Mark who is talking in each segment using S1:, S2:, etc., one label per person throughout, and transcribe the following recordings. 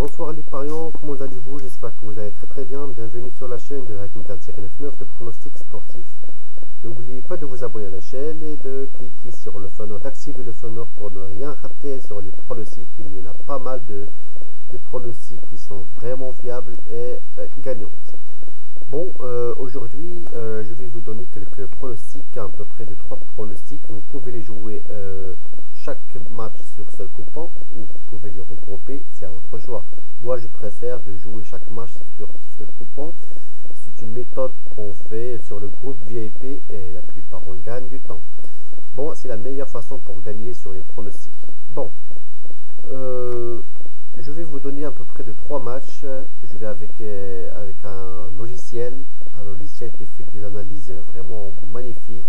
S1: Bonsoir les pariants, comment allez-vous? J'espère que vous allez très bien. Bienvenue sur la chaîne de Hacking 99 de pronostics sportifs. N'oubliez pas de vous abonner à la chaîne et de cliquer sur le sonore, d'activer le sonore pour ne rien rater sur les pronostics. Il y en a pas mal de pronostics qui sont vraiment fiables et gagnants. Bon, aujourd'hui, je vais vous donner quelques pronostics, à peu près de 3 pronostics. Vous pouvez les jouer chaque match sur seul coupon ou vous pouvez les regrouper, c'est à votre choix. Moi, je préfère de jouer chaque match sur seul coupon. C'est une méthode qu'on fait sur le groupe VIP et la plupart on gagne du temps. Bon, c'est la meilleure façon pour gagner sur les pronostics. Bon, je vais vous donner à peu près de 3 matchs. Je vais avec un logiciel qui fait des analyses vraiment magnifiques.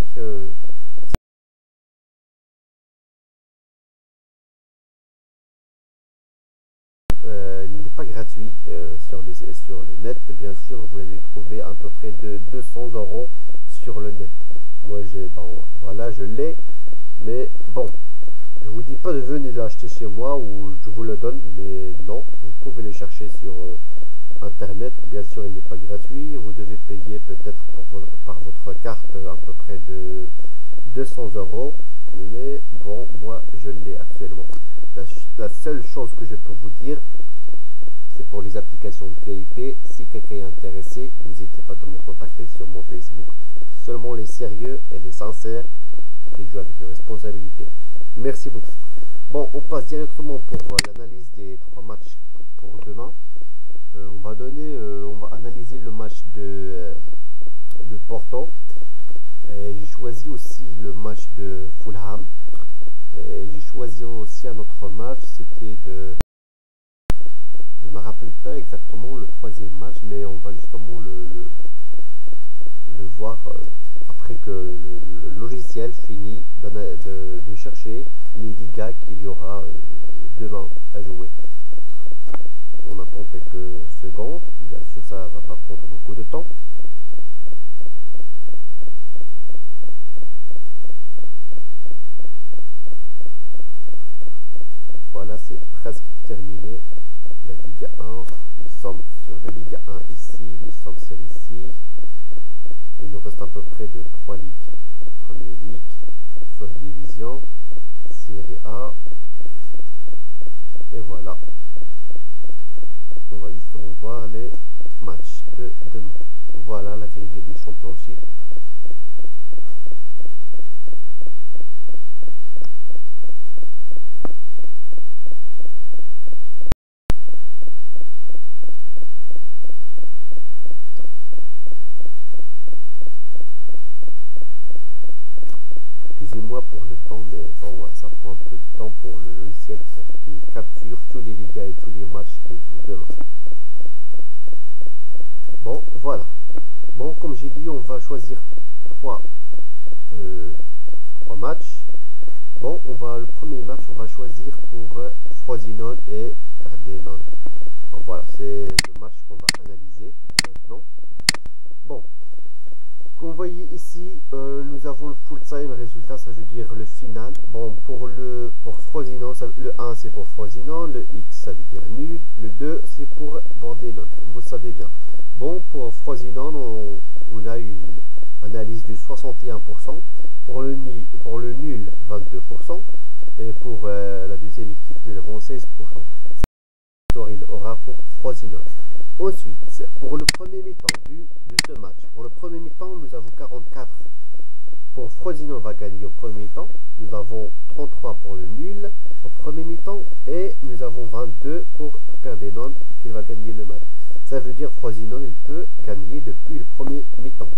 S1: Il n'est pas gratuit sur le net. Bien sûr, vous allez trouver à peu près de 200 € sur le net. Moi, voilà, je l'ai, mais bon, je vous dis pas de venir l'acheter chez moi ou je vous le donne, mais non, vous pouvez le chercher sur internet. Bien sûr, il n'est pas gratuit. Vous devez payer peut-être par votre carte à peu près de 200 €, mais bon, moi je l'ai actuellement. La seule chose que je peux vous dire, c'est pour les applications VIP. Si quelqu'un est intéressé, n'hésitez pas à me contacter sur mon Facebook. Seulement les sérieux et les sincères qui jouent avec responsabilité. Merci beaucoup. Bon, on passe directement pour l'analyse des 3 matchs pour demain. On va analyser le match de Porto. J'ai choisi aussi le match de Fulham. J'ai choisi aussi un autre match, c'était je me rappelle pas exactement le 3e match, mais on va justement le voir après que le logiciel finit de chercher les ligas qu'il y aura demain à jouer. On attend quelques secondes, bien sûr ça va pas prendre beaucoup de temps. Voilà, c'est presque terminé. La Ligue 1, nous sommes sur la Ligue 1 ici, nous sommes série C. Il nous reste à peu près de 3 ligues. Première Ligue, First Division, Série A. Et voilà. On va justement voir les matchs de demain. Voilà la vérité des championships. Excusez-moi pour le temps, mais bon, ça prend un peu de temps pour le logiciel pour qu'il capture tous les ligas et tous les matchs qu'il joue demain. Bon, voilà. Bon, comme j'ai dit, on va choisir 3 matchs. Bon, le premier match, on va choisir pour Frosinone et Ardennes. Bon, voilà, c'est le match qu'on va analyser maintenant. Bon. Comme vous voyez ici, nous avons le full time résultat, ça veut dire le final. Bon, pour Frosinone, le 1 c'est pour Frosinone, le X ça veut dire nul, le 2 c'est pour Bordeaux, vous savez bien. Bon, pour Frosinone, on a une analyse de 61%, pour le nul 22%, et pour la deuxième équipe, nous avons 16%. Il aura pour Frosinone. Ensuite, pour le premier mi-temps de ce match, pour le premier mi-temps, nous avons 44 pour Frosinone va gagner au premier mi-temps. Nous avons 33 pour le nul au premier mi-temps et nous avons 22 pour Pordenone qu'il va gagner le match. Ça veut dire Frosinone il peut gagner depuis le premier mi-temps.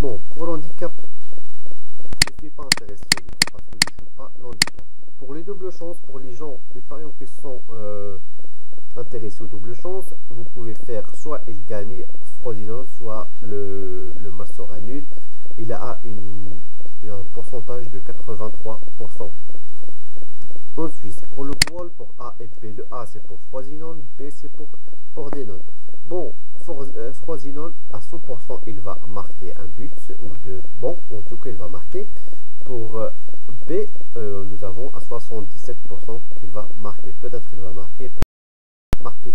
S1: Bon, pour l'handicap, je ne suis pas intéressé au handicap parce que je ne joue pas l'handicap. Pour les doubles chances, pour les parieurs qui sont intéressés aux doubles chances, vous pouvez faire soit il gagne Frosinone, soit le match sera nul. Il a un pourcentage de 83%. Ensuite, pour le goal, pour A et B, le A c'est pour Frosinone, B c'est pour Pordenone. Bon, Frosinone à 100% il va marquer un but ou deux. Bon, en tout cas il va marquer. Pour B, nous avons à 77% qu'il va marquer. Peut-être il va marquer, peut-être marquer.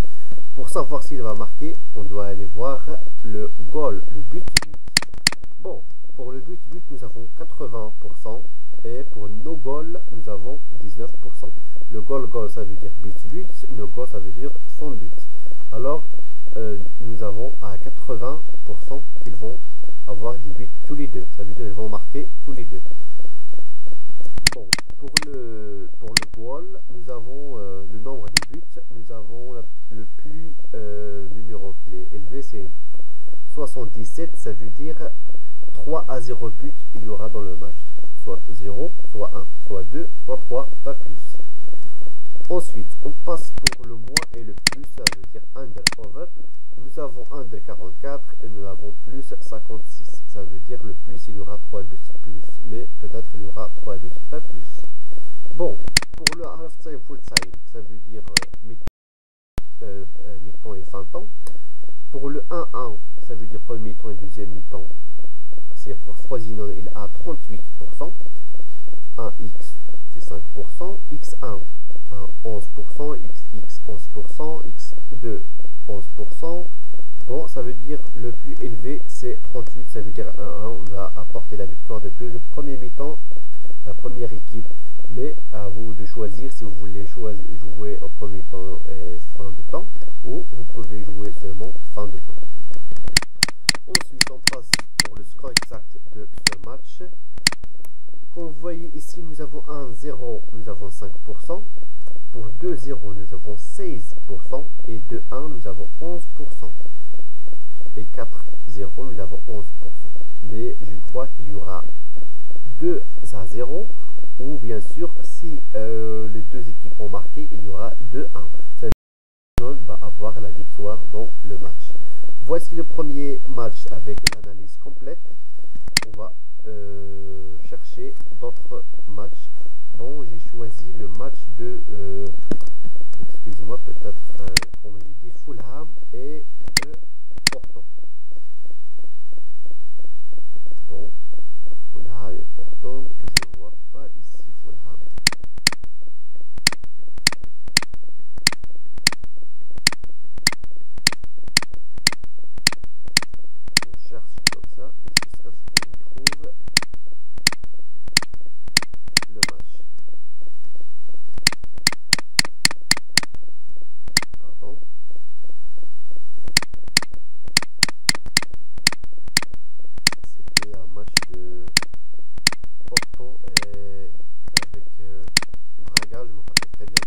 S1: Pour savoir s'il va marquer, on doit aller voir le goal, le but-but. Bon, pour le but-but, nous avons 80% et pour no goal, nous avons 19%. Le goal, ça veut dire but-but, no goal, ça veut dire son but. Alors, nous avons à 80% qu'ils vont avoir des buts tous les deux. Ça veut dire qu'ils vont marquer tous les deux. Bon, pour le goal, nous avons le nombre des buts. Nous avons le plus numéro qui est élevé, c'est 77. Ça veut dire 3-0 buts il y aura dans le match. Soit 0, soit 1, soit 2, soit 3, pas plus. Ensuite, on passe pour le moins et le plus, ça veut dire under over. Nous avons under 44 et nous avons plus 56. Ça veut dire le plus, il y aura 3 buts plus. Mais peut-être il y aura 3 buts, pas plus. Bon, pour le half time, full time, ça veut dire mi-temps et fin de temps. Pour le 1-1, ça veut dire premier mi-temps et deuxième mi-temps. C'est pour Frosinone, il a 38%. 1x, c'est 5%. x1, 11%. x 11%. x2, 11%. Bon, ça veut dire le plus élevé, c'est 38. Ça veut dire 1-1. On va apporter la victoire depuis le premier mi-temps, la première équipe. Mais à vous de choisir si vous voulez jouer au premier temps et fin de temps, ou vous pouvez jouer seulement fin de temps. Ensuite, on passe pour le score exact de ce match. Comme vous voyez ici, nous avons 1-0, nous avons 5%. Pour 2-0, nous avons 16%. Et 2-1, nous avons 11%. Et 4-0, nous avons 11%. Mais je crois qu'il y aura 2-0. Ou bien sûr, si les deux équipes ont marqué, il y aura 2-1. Ça veut dire que l'on va avoir la victoire dans le match. Voici le premier match avec l'analyse complète. On va chercher d'autres matchs. Bon, j'ai choisi le match de, excusez-moi, peut-être, comme j'ai dit, Fulham et Porto. Bon, Fulham et Porto, je ne vois pas ici Fulham. On cherche comme ça jusqu'à ce qu'on trouve le match. Pardon. C'était un match de Porto et avec Braga, je me rappelle très bien.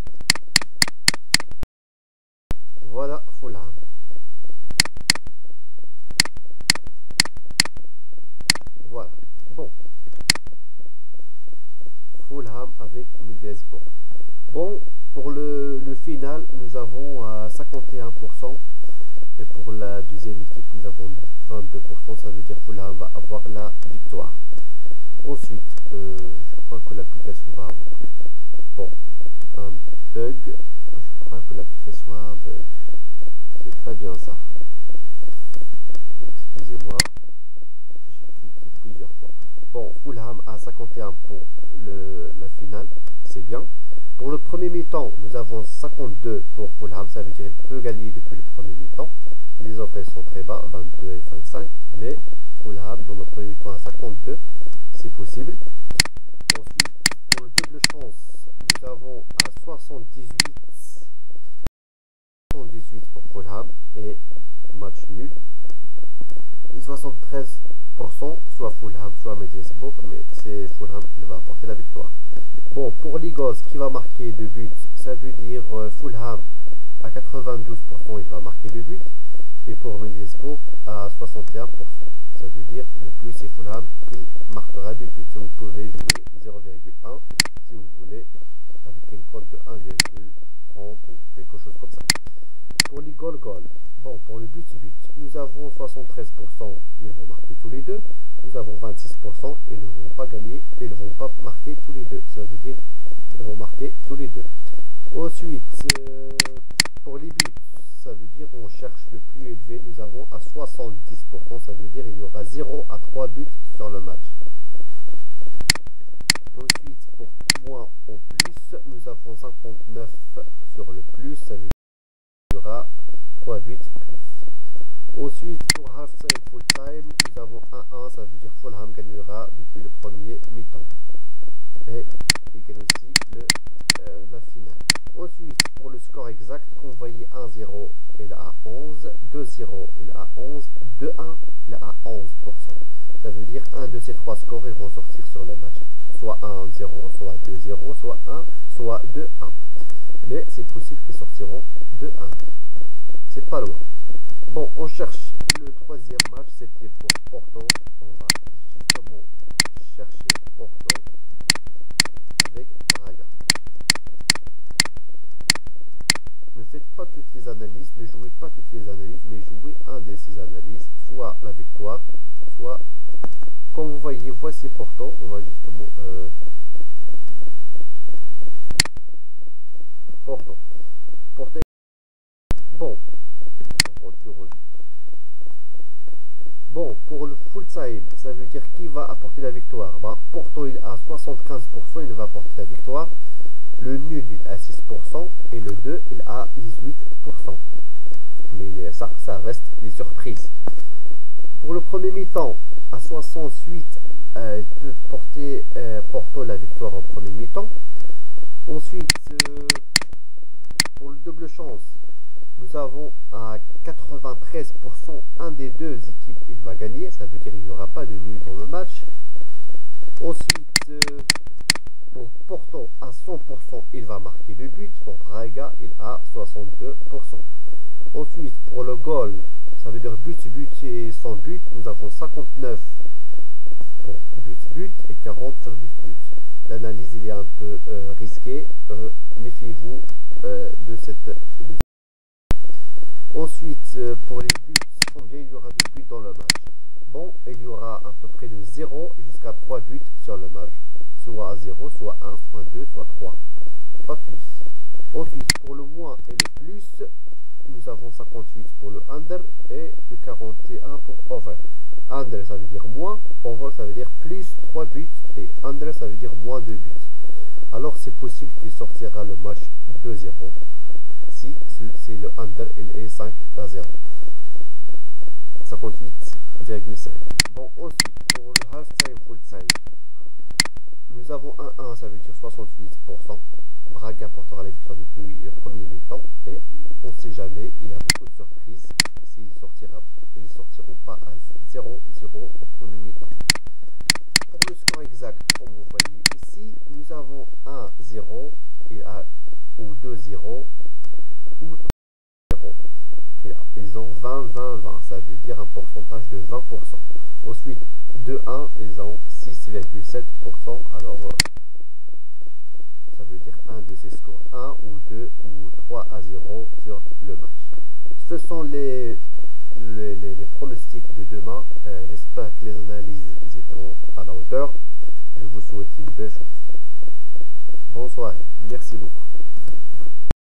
S1: Voilà Fulham. Voilà. Bon. Fulham avec Middlesbrough. Bon, pour le final, nous avons 51%. Et pour la deuxième équipe, nous avons 22%. Ça veut dire que Fulham va avoir la victoire. Ensuite, je crois que l'application va avoir bon, un bug. Je crois que l'application a un bug. C'est pas bien ça. Excusez-moi. J'ai cliqué plusieurs fois. Bon, Fulham a 51 pour la finale. C'est bien. Pour le premier mi-temps, nous avons 52 pour Fulham. Ça veut dire qu'il peut gagner depuis le premier mi-temps. Les autres sont très bas, 22 et 25. Mais Fulham, dans le premier mi-temps, à 52. C'est possible. Ensuite, pour le double chance, nous avons à 78 pour Fulham et match nul. Et 73% soit Fulham, soit Middlesbrough, mais c'est Fulham qui va apporter la victoire. Bon, pour Ligos, qui va marquer 2 buts, ça veut dire Fulham à 92%, il va marquer 2 buts. Et pour Middlesbrough à 61%. Ça veut dire le plus c'est Fulham qui marquera 2 buts. Vous pouvez jouer 0,1 si vous voulez avec une cote de 1,30 ou quelque chose comme ça. Pour les goal, bon, pour le but, nous avons 73%, ils vont marquer tous les deux. Nous avons 26%, ils ne vont pas gagner, ils ne vont pas marquer tous les deux. Ça veut dire qu'ils vont marquer tous les deux. Ensuite, pour les buts, ça veut dire on cherche le plus élevé. Nous avons à 70%, ça veut dire il y aura 0 à 3 buts sur le match. Ensuite, pour moins au plus, nous avons 59 sur le plus, ça veut dire qu'il y aura Ensuite, pour half-time, full-time, nous avons 1-1, ça veut dire Fulham gagnera depuis le premier mi-temps. Et il gagne aussi la finale. Ensuite, pour le score exact, qu'on voyait 1-0, il est à 11, 2-0, il est à 11, 2-1, il est à 11%. Ça veut dire un de ces trois scores, ils vont sortir sur le match. Soit 1-0, soit 2-0, soit 1, soit 2-1. Mais c'est possible qu'ils sortiront 2-1. C'est pas loin. Bon, on cherche le troisième match, c'était pour Porto. On va justement chercher Porto avec Braga. Ne faites pas toutes les analyses, ne jouez pas toutes les analyses, mais jouez un de ces analyses, soit la victoire, soit, comme vous voyez, voici Porto. On va justement Porto. Bon, bon, pour le full time, ça veut dire qui va apporter la victoire. Ben, Porto il a 75%, il va apporter la victoire. Le nul il a 6% et le 2 il a 18%. Mais ça reste des surprises. Pour le premier mi-temps, à 68, il peut porter Porto la victoire au premier mi-temps. Ensuite, pour le double chance, nous avons à 93% un des deux équipes il va gagner, ça veut dire qu'il n'y aura pas de nul dans le match. Ensuite, pour Porto à 100% il va marquer le but, pour Braga il a 62%. Ensuite pour le goal, ça veut dire but et sans but, nous avons 59 pour but et 40 sur but. L'analyse il est un peu risquée, méfiez-vous de cette... Ensuite, pour les buts, combien il y aura de buts dans le match? Bon, il y aura à peu près de 0 jusqu'à 3 buts sur le match. Soit 0, soit 1, soit 2, soit 3. Pas plus. Ensuite, pour le moins et le plus, nous avons 58 pour le under et le 41 pour over. Under, ça veut dire moins. Over, ça veut dire plus 3 buts. Et under, ça veut dire moins 2 buts. Alors, c'est possible qu'il sortira le match 2-0. Si c'est le under, il est 5-0. 58,5. Bon, ensuite, pour le half-time, full-time, nous avons 1-1, ça veut dire 68%. Braga portera la victoire depuis le premier mi-temps. Et on ne sait jamais, il y a beaucoup de surprises. S'ils ne sortiront pas à 0-0 au premier mi-temps. Pour le score exact, comme vous voyez ici, nous avons 1-0 ou 2-0 ou 3-0. Ils ont 20-20-20, ça veut dire un pourcentage de 20%. Ensuite, 2-1, ils ont 6,7%. Alors, ça veut dire un de ces scores 1 ou 2 ou 3-0 sur le match. Ce sont les pronostics de demain. J'espère que les analyses étaient à la hauteur. Je vous souhaite une belle chance. Bonne soirée. Merci beaucoup.